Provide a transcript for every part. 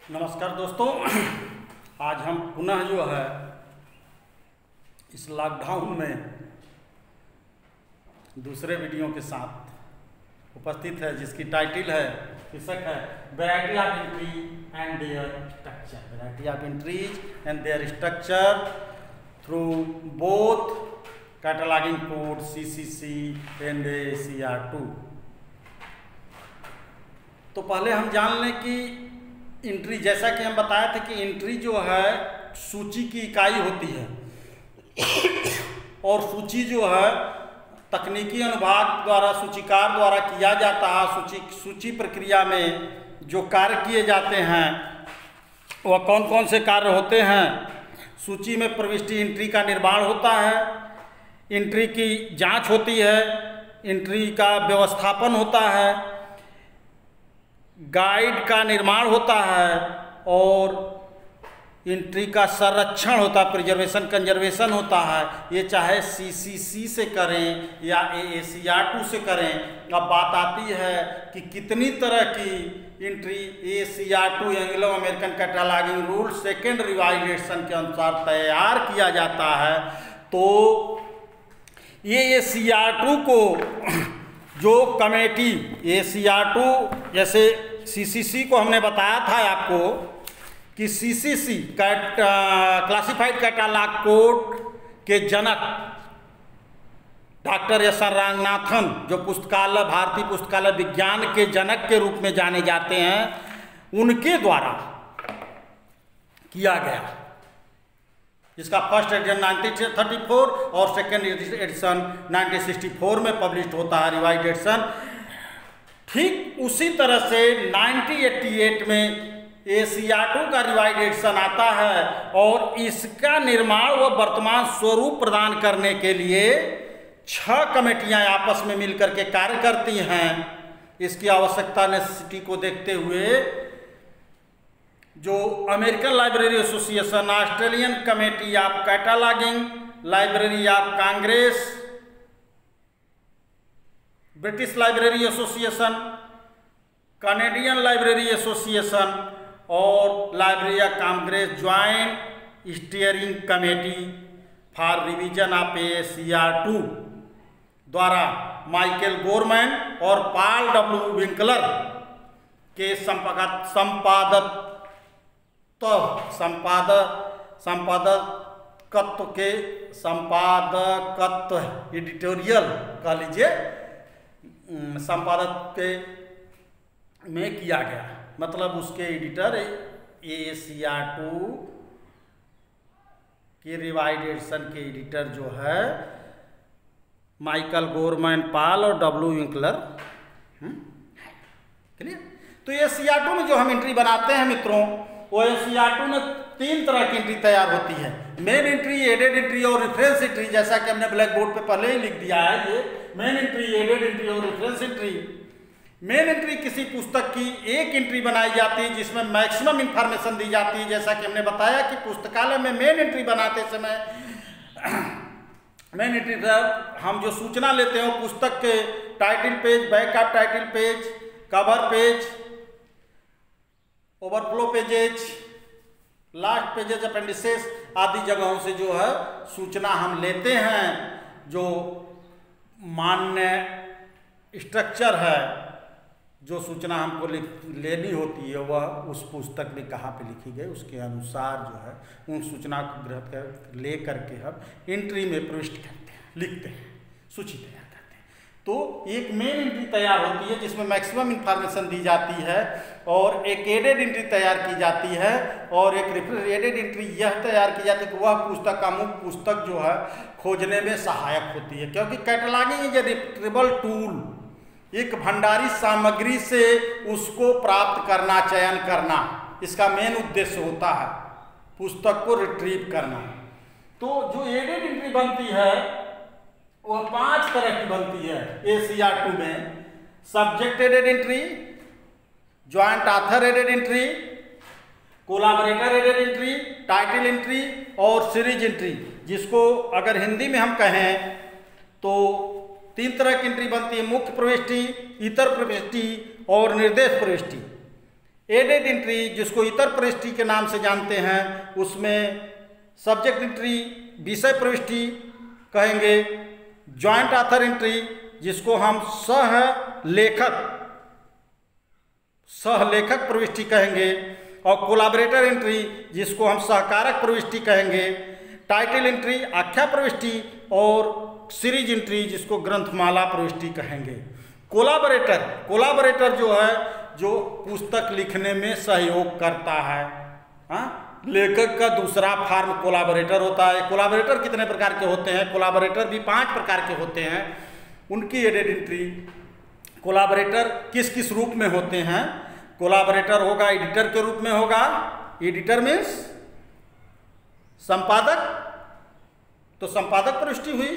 नमस्कार दोस्तों, आज हम पुनः जो है इस लॉकडाउन में दूसरे वीडियो के साथ उपस्थित है, जिसकी टाइटल है, शीर्षक है variety of entry and there structure. Variety of entries and there structure through both cataloguing code CCC and ACR2। तो पहले हम जान लें कि एंट्री, जैसा कि हम बताए थे कि एंट्री जो है सूची की इकाई होती है और सूची जो है तकनीकी अनुभाग द्वारा, सूचीकार द्वारा किया जाता है। सूची प्रक्रिया में जो कार्य किए जाते हैं वह कौन कौन से कार्य होते हैं। सूची में प्रविष्टि एंट्री का निर्माण होता है, एंट्री की जांच होती है, एंट्री का व्यवस्थापन होता है, गाइड का निर्माण होता है और एंट्री का संरक्षण होता है, प्रिजर्वेशन कंजर्वेशन होता है। ये चाहे CCC से करें या ACR2 से करें। अब बात आती है कि कितनी तरह की entry ACR2 Anglo American cataloguing rule second revised edition के अनुसार तैयार किया जाता है। तो ये ACR2 को जो कमेटी ACR2, जैसे CCC को हमने बताया था आपको कि CCC क्लासिफाइड कैटलॉग कोड के जनक डॉक्टर S.R. रंगनाथन, जो पुस्तकालय, भारतीय पुस्तकालय विज्ञान के जनक के रूप में जाने जाते हैं, उनके द्वारा किया गया। जिसका फर्स्ट एडिशन 1934 और सेकेंड एडिशन 1964 में पब्लिश होता है, रिवाइज्ड एडिशन। ठीक उसी तरह से 1988 में ACR2 का रिवाइज्ड एडिशन आता है और इसका निर्माण व वर्तमान स्वरूप प्रदान करने के लिए 6 कमेटियां आपस में मिलकर के कार्य करती हैं। इसकी आवश्यकता नेसेसिटी को देखते हुए जो American Library Association, Australian Committee of Cataloguing, Library of Congress, British Library Association, Canadian Library Association और Library of Congress Joint Steering Committee for Revision of ACR2 द्वारा माइकल गोरमैन और पॉल W. विंकलर के संपादकत्व editorial कह लीजिए, संपादक के में किया गया। मतलब उसके एडिटर ACR2 के रिवाइज्ड एडिशन के एडिटर जो है माइकल गोरमैन, पॉल और W. विंकलर। क्लियर? तो ACR2 में जो हम एंट्री बनाते हैं मित्रों, वो ACR2 में 3 तरह की एंट्री तैयार होती है। मेन एंट्री, एडेड एंट्री और रेफरेंस एंट्री। जैसा कि हमने ब्लैक बोर्ड पे पहले ही लिख दिया है, ये मेन एंट्री, एडेड एंट्री और रेफरेंस एंट्री। मेन एंट्री किसी पुस्तक की एक एंट्री बनाई जाती है जिसमें मैक्सिमम इंफॉर्मेशन दी जाती है। जैसा कि हमने बताया कि पुस्तकालय में मेन एंट्री बनाते समय मेन एंट्री हम जो सूचना लेते हैं वो पुस्तक के title page, back of title page, cover page, overflow pages, last pages, appendices आदि जगहों से जो है सूचना हम लेते हैं। जो मान्य स्ट्रक्चर है, जो सूचना हमको लेनी होती है, वह उस पुस्तक में कहाँ पे लिखी गई उसके अनुसार जो है उन सूचना को ग्रहण कर ले करके हम एंट्री में प्रविष्ट करते हैं, लिखते हैं, सूची तैयार करते हैं। तो एक मेन एंट्री तैयार होती है जिसमें मैक्सिमम इंफॉर्मेशन दी जाती है और एक एडेड एंट्री तैयार की जाती है और एक एडेड एंट्री यह तैयार की जाती है कि वह पुस्तक का मुख्य पुस्तक जो है खोजने में सहायक होती है। क्योंकि कैटलॉगिंग इज ए रिट्रीवेबल टूल, एक भंडारी सामग्री से उसको प्राप्त करना, चयन करना, इसका मेन उद्देश्य होता है पुस्तक को रिट्रीव करना। तो जो एडेड एंट्री बनती है वह 5 तरह की बनती है ACR2 में। Subject added entry, joint author added entry, collaborator added entry, title entry और सीरीज एंट्री। जिसको अगर हिंदी में हम कहें तो 3 तरह की एंट्री बनती है, मुख्य प्रविष्टि, इतर प्रविष्टि और निर्देश प्रविष्टि। एडेड एंट्री जिसको इतर प्रविष्टि के नाम से जानते हैं, उसमें सब्जेक्ट एंट्री विषय प्रविष्टि कहेंगे, जॉइंट ऑथर एंट्री जिसको हम सहलेखक प्रविष्टि कहेंगे, और कोलैबोरेटर एंट्री जिसको हम सहकारक प्रविष्टि कहेंगे, टाइटल एंट्री आख्या प्रविष्टि, और सीरीज एंट्री जिसको ग्रंथमाला प्रविष्टि कहेंगे। कोलैबोरेटर जो है, जो पुस्तक लिखने में सहयोग करता है। लेखक का दूसरा फॉर्म कोलैबोरेटर होता है। कोलैबोरेटर कितने प्रकार के होते हैं? कोलैबोरेटर भी 5 प्रकार के होते हैं। उनकी एडेड एंट्री, कोलैबोरेटर किस किस रूप में होते हैं? कोलैबोरेटर होगा एडिटर के रूप में होगा। एडिटर मीन्स संपादक, तो संपादक प्रविष्टि हुई।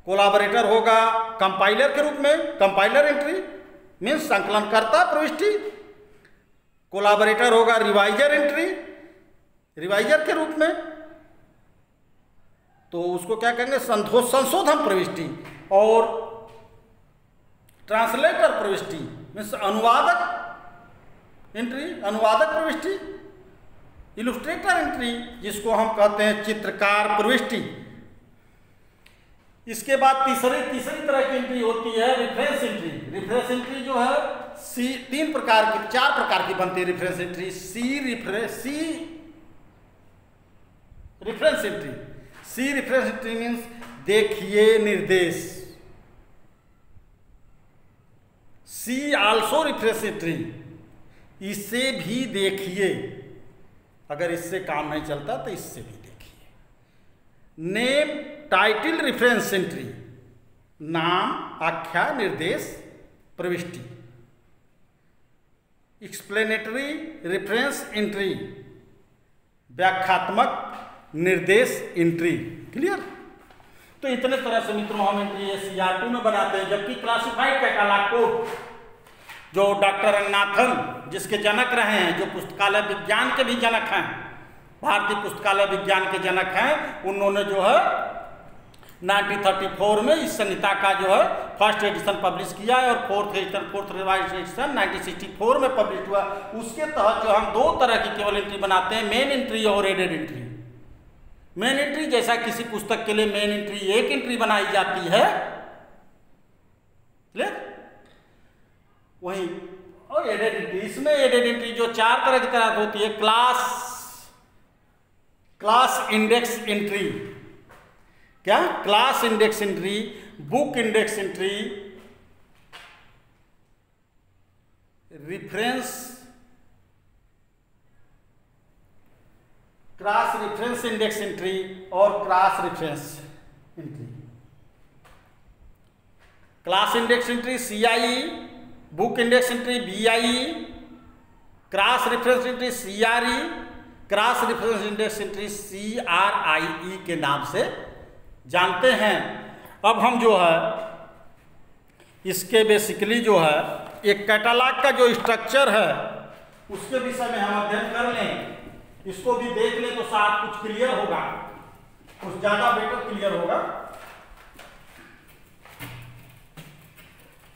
कोलैबोरेटर होगा कंपाइलर के रूप में, कंपाइलर एंट्री मीन्स संकलनकर्ता प्रविष्टि। कोलैबोरेटर होगा रिवाइजर एंट्री, रिवाइजर के रूप में, तो उसको क्या कहेंगे? संशोधन प्रविष्टि। और ट्रांसलेटर प्रविष्टि मीन्स अनुवादक एंट्री, अनुवादक प्रविष्टि। इलुस्ट्रेटर एंट्री जिसको हम कहते हैं चित्रकार प्रविष्टि। इसके बाद तीसरी तरह की एंट्री होती है रेफरेंस एंट्री। रेफरेंस एंट्री जो है 4 प्रकार की बनती है reference entry. Reference entry means देखिए निर्देश। सी आल्सो रेफरेंस एंट्री, इसे भी देखिए, अगर इससे काम नहीं चलता तो इससे भी देखिए। नेम टाइटल रेफरेंस एंट्री, नाम आख्या निर्देश प्रविष्टि। एक्सप्लेनेटरी रेफरेंस एंट्री, व्याख्यात्मक निर्देश एंट्री। क्लियर? तो इतने तरह से मित्रों हम एंट्री CR2 में बनाते हैं। जबकि क्लासिफाइड कैटालॉग को जो डॉक्टर रंगनाथन जिसके जनक रहे हैं, जो पुस्तकालय विज्ञान के भी जनक हैं, भारतीय पुस्तकालय विज्ञान के जनक हैं, उन्होंने जो है 1934 में इस संहिता का जो है फर्स्ट एडिशन पब्लिश किया है, और फोर्थ रिवाइज एडिशन 1964 में पब्लिश हुआ। उसके तहत जो हम 2 तरह की केवल एंट्री बनाते हैं, मेन एंट्री और एडेड एंट्री। मेन एंट्री जैसा किसी पुस्तक के लिए मेन एंट्री एक एंट्री बनाई जाती है, वही और एडेड एंट्री, इसमें एडेड एंट्री जो 4 तरह की तरह होती है। क्लास इंडेक्स एंट्री, क्या? Class index entry, book index entry, cross reference index entry और cross reference entry. Class index entry CIE, book index entry BIE, cross reference entry CRE, cross reference index entry CRIE के नाम से जानते हैं। अब हम जो है इसके बेसिकली जो है एक कैटालॉग का जो स्ट्रक्चर है उसके विषय में हम अध्ययन कर लें, इसको भी देख लें तो साथ कुछ क्लियर होगा, कुछ ज्यादा बेटर क्लियर होगा।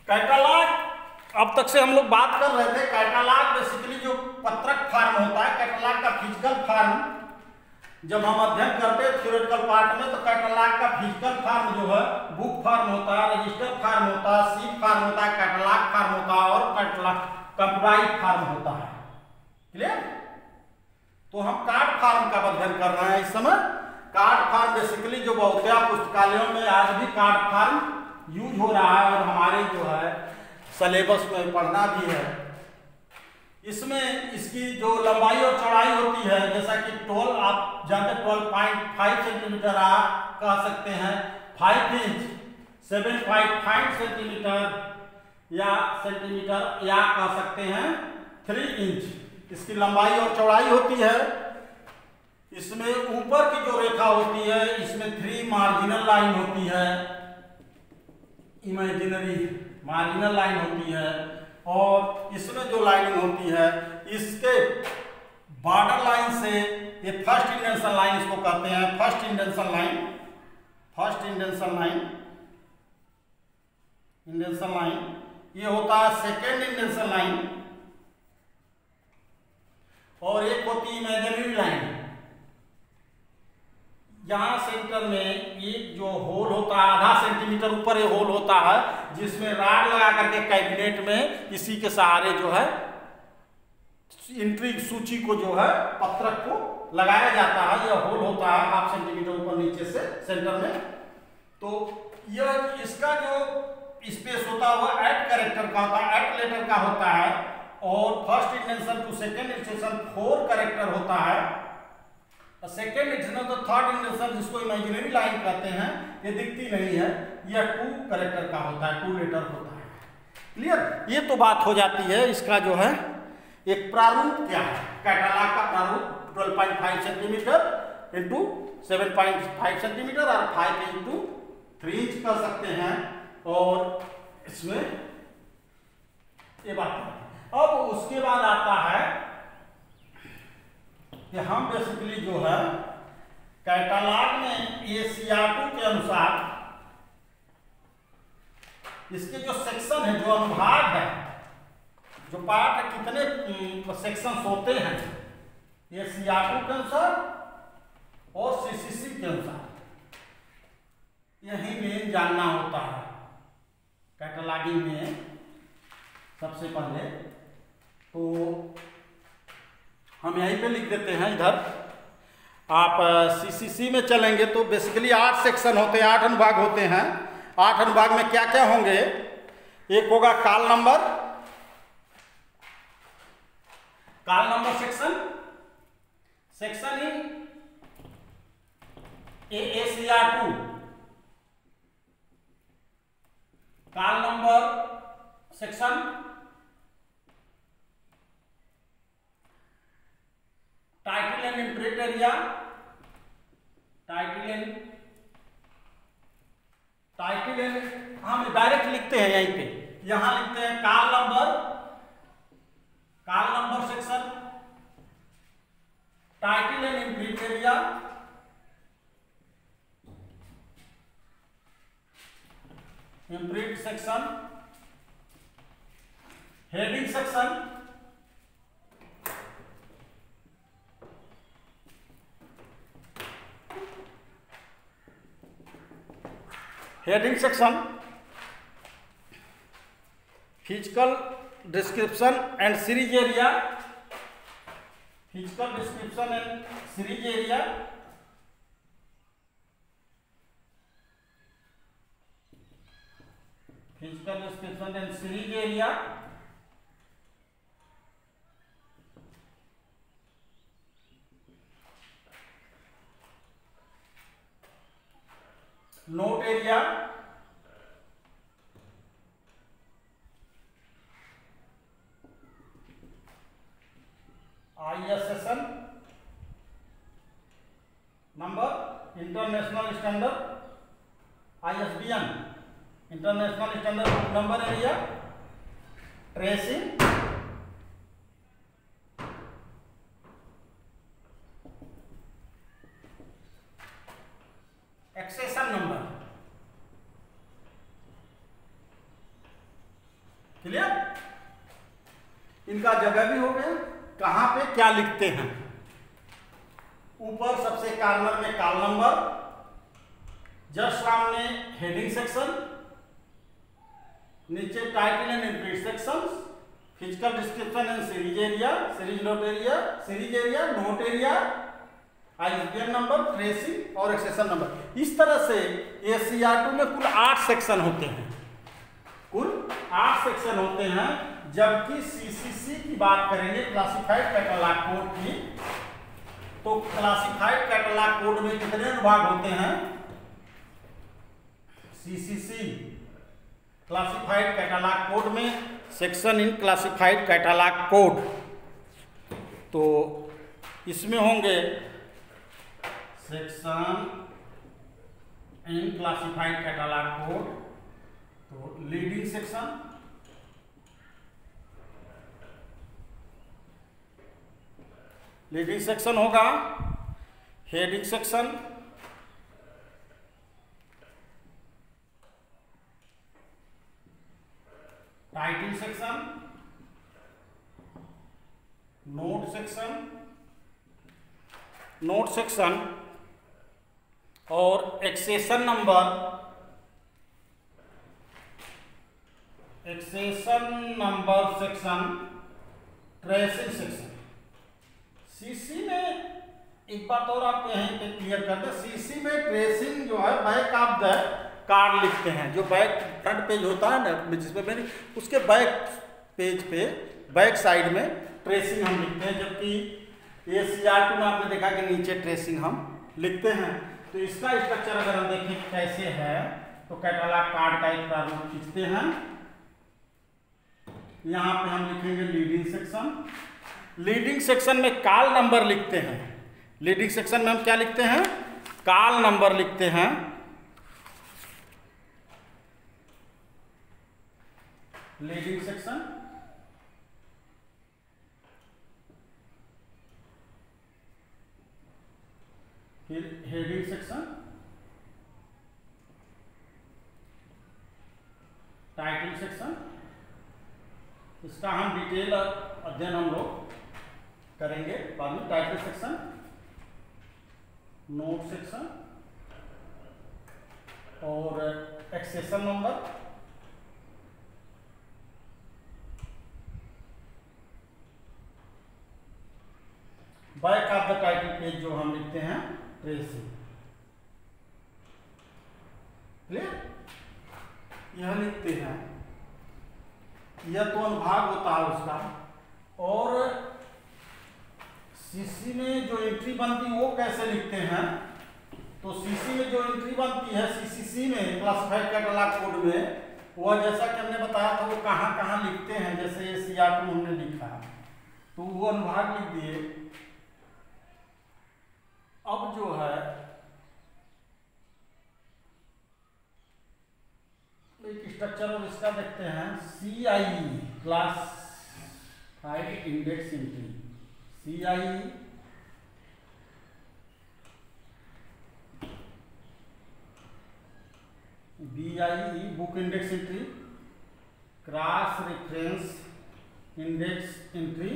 कैटालॉग, अब तक से हम लोग बात कर रहे थे, कैटालॉग बेसिकली जो पत्रक फॉर्म होता है, कैटालॉग का फिजिकल फॉर्म जब हम अध्ययन करते हैं थ्योरेटिकल पार्ट में, तो कैटालॉग का फिजिकल फॉर्म जो है बुक फॉर्म होता है, रजिस्टर फॉर्म होता है, शीट फॉर्म होता है, कैटालॉग फॉर्म होता है और कैटालॉग कंप्यूटराइज्ड फॉर्म होता है। क्लियर? तो हम कार्ड फॉर्म का अध्ययन कर रहे हैं इस समय। कार्ड फॉर्म बेसिकली जो बहुतया पुस्तकालयों में आज भी कार्ड फॉर्म यूज हो रहा है और हमारे जो है सिलेबस में पढ़ना भी है। इसमें इसकी जो लंबाई और चौड़ाई होती है, जैसा कि 12 आप जानते 12.5 सेंटीमीटर आप कह सकते हैं, 5 इंच 7.5 सेंटीमीटर या कह सकते हैं 3 इंच इसकी लंबाई और चौड़ाई होती है। इसमें ऊपर की जो रेखा होती है इसमें 3 मार्जिनल लाइन होती है, इमेजिनरी मार्जिनल लाइन होती है, और इसमें जो लाइनिंग होती है इसके बॉर्डर लाइन से ये फर्स्ट इंडेंशन लाइन इसको कहते हैं, फर्स्ट इंडेंशन लाइन ये होता है सेकेंड इंडेंशन लाइन, सेंटीमीटर में एक जो होल होता है, आधा सेंटीमीटर ऊपर ये होल होता है, जिसमें राड लगा करके कैबिनेट में इसी के सहारे जो है एंट्री सूची को जो है पत्रक को लगाया जाता है। यह होल होता है हाफ सेंटीमीटर ऊपर नीचे से सेंटर में। तो यह इसका जो स्पेस होता है वह एट कैरेक्टर का होता है, एट लेटर का होता है, और फर्स्ट इंडेंशन टू सेकेंड इंडेंशन 4 कैरेक्टर होता है। सेकेंड इंडेंशन तो थर्ड इंडेंशन जिसको इमेजिनरी लाइन कहते हैं, ये दिखती नहीं है, यह 2 कैरेक्टर का होता है, 2 लेटर होता है। क्लियर? ये तो बात हो जाती है। इसका जो है एक प्रारूप क्या है, कैटालॉग का प्रारूप 12.5 सेंटीमीटर इंटू 7.5 सेंटीमीटर और 5 इंटू 3 इंच कर सकते हैं। और इसमें ये बात है। अब उसके बाद आता है कि हम बेसिकली जो है कैटालॉग में ACR2 के अनुसार इसके जो सेक्शन है, जो अनुभाग है, जो पार्ट कितने सेक्शंस होते हैं, ये ACR2 के अनुसार और CCC के अनुसार यही मेन जानना होता है कैटालॉगिंग में। सबसे पहले तो हम यहीं पे लिख देते हैं। इधर आप CCC में चलेंगे तो बेसिकली 8 सेक्शन होते हैं, 8 अनुभाग होते हैं। 8 अनुभाग में क्या क्या होंगे? एक होगा काल number section, section in ACR2, call number section, title and imprint area, title and हम डायरेक्ट लिखते हैं यहीं पे, यहां लिखते हैं call number section, title and imprint area, imprint section, heading section, physical description and series area, physical description and series area, physical description and series area, note area, ISSN number, international standard ISBN, international standard number area, tracing, accession number. Clear? इनका जगह भी हो गया, कहां पे क्या लिखते हैं। ऊपर सबसे कॉर्नर में कॉल नंबर, जस्ट सामने हेडिंग सेक्शन, नीचे title and imprint sections, physical description and series area, series note area, series area, note area, ISBN number, tracing और एक्सेशन नंबर। इस तरह से ACR2 में कुल 8 सेक्शन होते हैं, कुल 8 सेक्शन होते हैं। जबकि CCC की बात करेंगे, क्लासिफाइड कैटलॉग कोड की, तो क्लासिफाइड कैटलॉग कोड में कितने अनुभाग होते हैं? CCC क्लासिफाइड कैटलॉग कोड में section in classified catalogue code, तो इसमें होंगे section in classified catalogue code. तो लीडिंग सेक्शन, लीडिंग सेक्शन होगा, heading section, title section, note section, और accession number section tracing section. CC में एक बात और आप यहीं पे क्लियर कर दें, सीसी में ट्रेसिंग जो है बैक ऑफ द कार्ड लिखते हैं। जो बैक फ्रंट पेज होता है ना जिसपे मैंने, उसके बैक पेज पे बैक साइड में ट्रेसिंग हम लिखते हैं, जबकि ACR2 में आपने देखा कि नीचे ट्रेसिंग हम लिखते हैं। तो इसका स्ट्रक्चर अगर हम देखें कैसे है, तो कैटलॉग कार्ड का एक प्रारूप खींचते हैं। यहाँ पे हम लिखेंगे लीडिंग सेक्शन। लीडिंग सेक्शन में कॉल नंबर लिखते हैं। लीडिंग सेक्शन में हम क्या लिखते हैं? कॉल नंबर लिखते हैं। लीडिंग सेक्शन फिर हेडिंग सेक्शन, टाइटल सेक्शन। इसका हम डिटेल अध्ययन हम लोग करेंगे बाद में। टाइटल सेक्शन, नोट सेक्शन और accession number, back of the title page जो हम लिखते हैं ट्रेसिंग। क्लियर? यह लिखते हैं, यह तो अनुभाग होता है उसका। और सीसी में जो एंट्री बनती है वो कैसे लिखते हैं? तो सीसी में जो एंट्री बनती है सीसीसी में, क्लासिफाइड कैटलॉग कोड में, वह जैसा कि हमने बताया था वो कहाँ कहाँ लिखते हैं। जैसे ACR2 हमने लिखा तो वो अनुभाग लिख दिए। अब जो है एक स्ट्रक्चर और इसका देखते हैं। CIE, classified index entry. CIE BIE book index entry, cross reference index entry,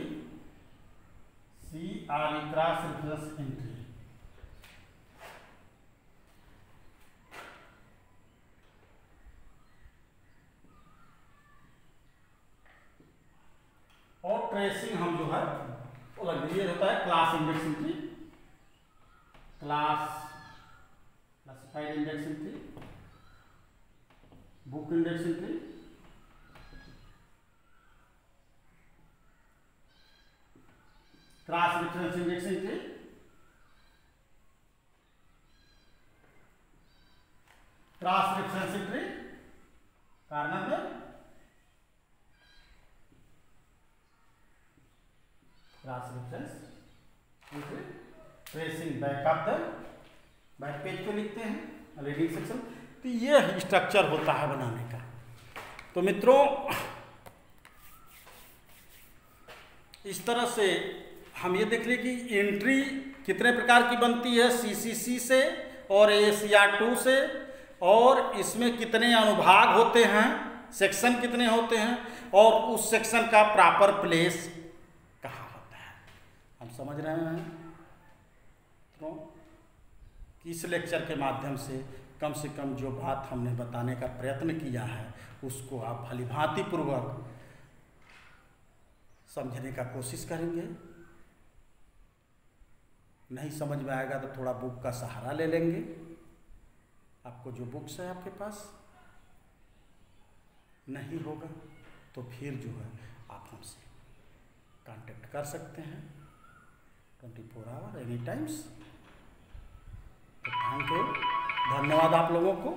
CRE cross reference entry. और ट्रेसिंग हम जो है वो लग ये होता है class index entry, classified index entry, book index entry, cross reference index entry, cross reference entry corner में, cross reference entry, tracing back of the back page पे लिखते हैं रीडिंग सेक्शन। तो ये स्ट्रक्चर होता है बनाने का। तो मित्रों इस तरह से हम ये देख लें कि एंट्री कितने प्रकार की बनती है CCC से और ACR2 से, और इसमें कितने अनुभाग होते हैं, सेक्शन कितने होते हैं, और उस सेक्शन का प्रॉपर प्लेस कहाँ होता है। हम समझ रहे हैं तो इस लेक्चर के माध्यम से कम जो बात हमने बताने का प्रयत्न किया है उसको आप भलीभांति पूर्वक समझने का कोशिश करेंगे। नहीं समझ में आएगा तो थोड़ा बुक का सहारा ले लेंगे। आपको जो बुक्स है आपके पास नहीं होगा तो फिर जो है आप हमसे कांटेक्ट कर सकते हैं 24 आवर एनी टाइम्स। तो थैंक यू, धन्यवाद आप लोगों को।